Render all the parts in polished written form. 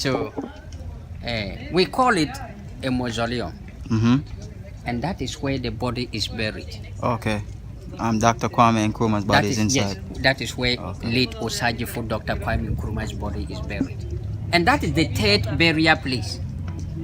So we call it a mausoleum. And that is where the body is buried. Okay. Dr. Kwame Nkrumah's body is inside. Yes, that is where late Osajifo Dr. Kwame Nkrumah's body is buried. And that is the third burial place.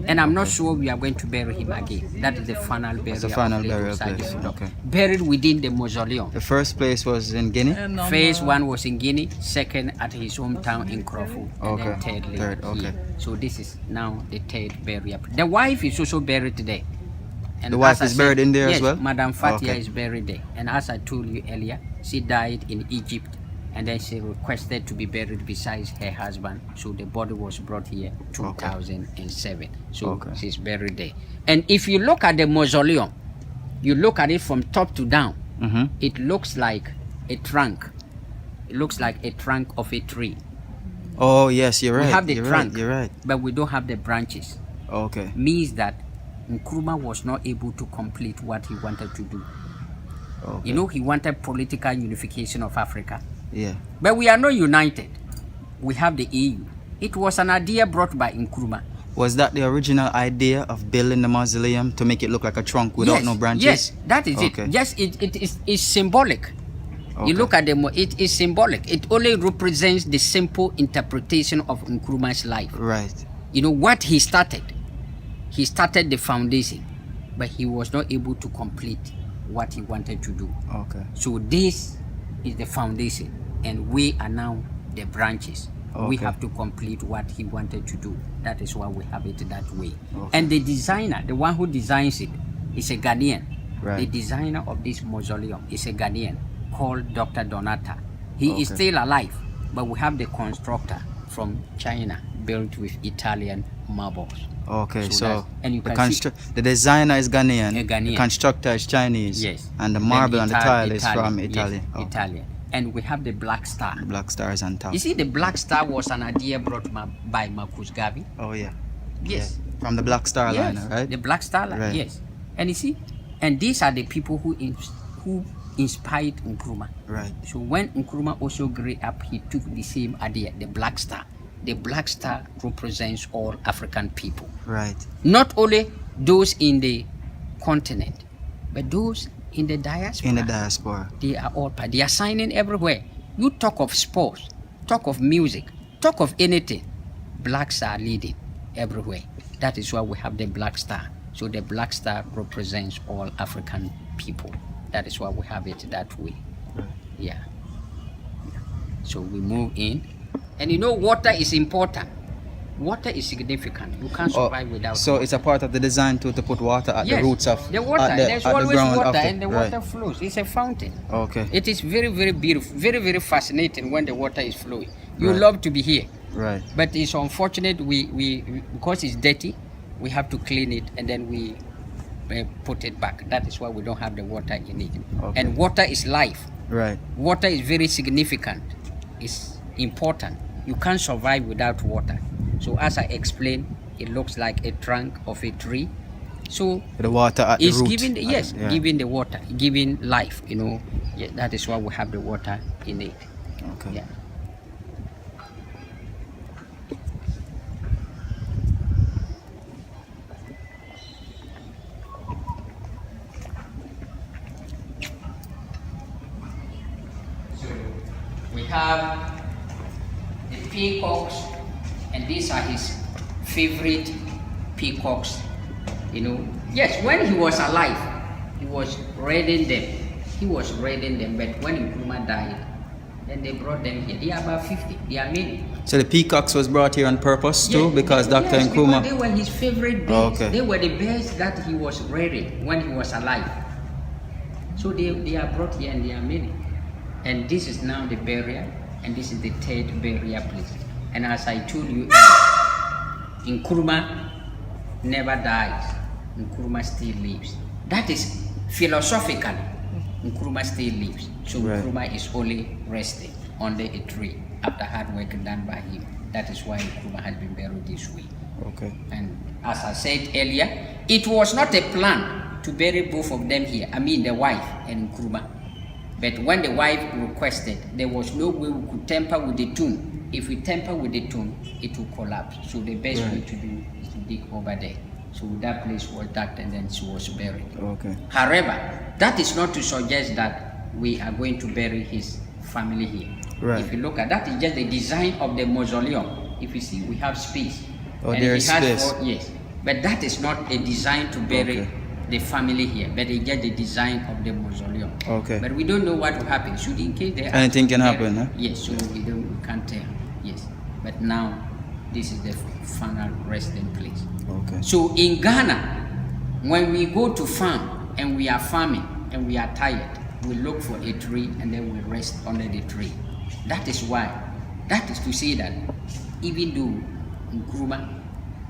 And I'm not sure we are going to bury him again. That is the final burial. It's the final of burial place. Okay. Buried within the mausoleum. The first place was in Guinea? Phase one was in Guinea, second at his hometown in Nkrumah, and then third okay. here. So this is now the third burial. The wife is also buried there. And the wife is buried in there as well? Yes, Madam Fatia is buried there. And as I told you earlier, she died in Egypt, and then she requested to be buried beside her husband. So the body was brought here 2007. So she's buried there. And if you look at the mausoleum, you look at it from top to down, it looks like a trunk. It looks like a trunk of a tree. Oh, yes, you're right. We have the trunk, you're right. but we don't have the branches. Okay. Means that Nkrumah was not able to complete what he wanted to do. Okay. You know, he wanted political unification of Africa. Yeah. But we are not united. We have the EU. It was an idea brought by Nkrumah. Was that the original idea of building the mausoleum to make it look like a trunk without no branches? Yes, that is it. Yes, it's symbolic. You look at them, it is symbolic. It only represents the simple interpretation of Nkrumah's life. Right. You know what he started? He started the foundation, but he was not able to complete what he wanted to do. Okay. So this is the foundation, and we are now the branches. We have to complete what he wanted to do. That is why we have it that way. And the designer, the one who designs it, is a Ghanaian. Right. The designer of this mausoleum is a Ghanaian called Dr. Donata. He is still alive, but we have the constructor from China, built with Italian marbles. Okay, so and you can see the designer is Ghanaian, Ghanaian, the constructor is Chinese, yes, and the marble and the tile is from Italy. Yes, Italian. And we have the black star. The black star is on top. You see, the black star was an idea brought by Marcus Garvey. Oh yeah. Yes. Yeah. From the black star line, right? The black star line, yes. And you see, and these are the people who inspired Nkrumah. Right. So when Nkrumah also grew up, he took the same idea, the black star. The black star represents all African people. Right. Not only those in the continent, but those in the diaspora. In the diaspora. They are all part. They are signing everywhere. You talk of sports, talk of music, talk of anything. Blacks are leading everywhere. That is why we have the black star. So the black star represents all African people. That is why we have it that way. Right. Yeah. So we move in. And you know, water is important. Water is significant. You can't survive without so water. It's a part of the design to put water at the roots of the water. There's always water, and the right. water flows. It's a fountain. Okay. It is very, very beautiful, very, very fascinating when the water is flowing. You love to be here. Right. But it's unfortunate we because it's dirty, we have to clean it and then we put it back. That is why we don't have the water in it. Okay. And water is life. Right. Water is very significant. It's important. You can't survive without water. So as I explained, it looks like a trunk of a tree. So the water at the root. Giving giving the water, giving life. You know, that is why we have the water in it. Okay. Yeah. So we have the peacocks, and these are his favorite peacocks. You know, yes, when he was alive, he was raiding them. He was raiding them, but when Nkrumah died, then they brought them here. They are about 50. They are many. So the peacocks was brought here on purpose too, because Dr. Nkrumah. They were his favorite birds. They were the birds that he was raiding when he was alive. So they are brought here, and they are many. And this is now the burial, and this is the third burial place. And as I told you, Nkrumah never dies. Nkrumah still lives. That is philosophically, Nkrumah still lives. So Nkrumah is only resting under a tree after hard work done by him. That is why Nkrumah has been buried this way. Okay. And as I said earlier, it was not a plan to bury both of them here. I mean the wife and Nkrumah. But when the wife requested, there was no way we could tamper with the tomb. if we tamper with the tomb, it will collapse. So the best way to do is to dig over there. So that place was dug and then she was buried. Okay. However, that is not to suggest that we are going to bury his family here. Right. If you look at that, is just the design of the mausoleum. If you see, we have space. Oh, and there is space. Yes, but that is not a design to bury the family here, but it's just the design of the mausoleum. Okay. But we don't know what will happen. Should in case there anything can happen, huh? Yes, so we can't tell. Yes, but now this is the final resting place. Okay. So in Ghana, when we go to farm and we are farming and we are tired, we look for a tree and then we rest under the tree. That is why. That is to say that even though Nkrumah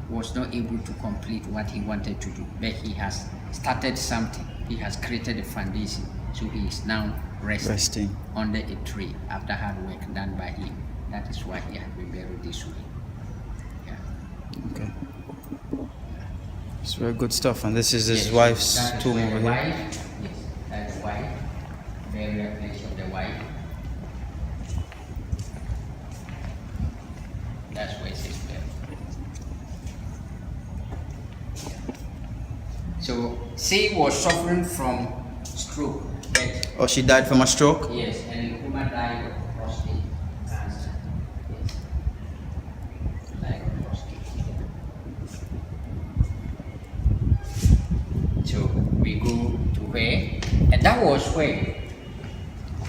was not able to complete what he wanted to do, but he has started something. He has created a foundation. So he is now resting under a tree after hard work done by him. That is why he has been buried this way. Yeah. Okay. It's very good stuff. And this is his wife's tomb over here. Yes, that's the wife. Burial place of the wife. That's where it is buried. So, she was suffering from stroke. Oh, she died from a stroke? Yes, and Nkrumah died of prostate cancer. Yes. Died of prostate. So, we go to where, and that was where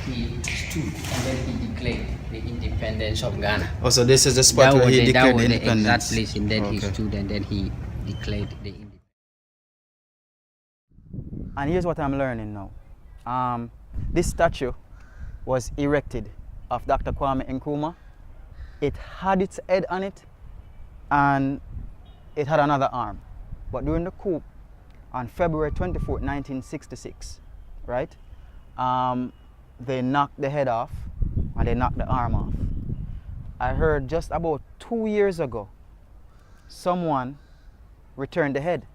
he stood, and then he declared the independence of Ghana. Oh, so this is the spot where he declared the independence? That was the exact place, and then he stood, and then he declared the independence. And here's what I'm learning now. This statue was erected of Dr. Kwame Nkrumah. It had its head on it, and it had another arm. But during the coup, on February 24, 1966, right, they knocked the head off, and they knocked the arm off. I heard just about 2 years ago, someone returned the head.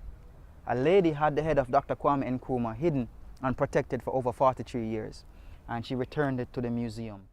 A lady had the head of Dr. Kwame Nkrumah hidden and protected for over 43 years, and she returned it to the museum.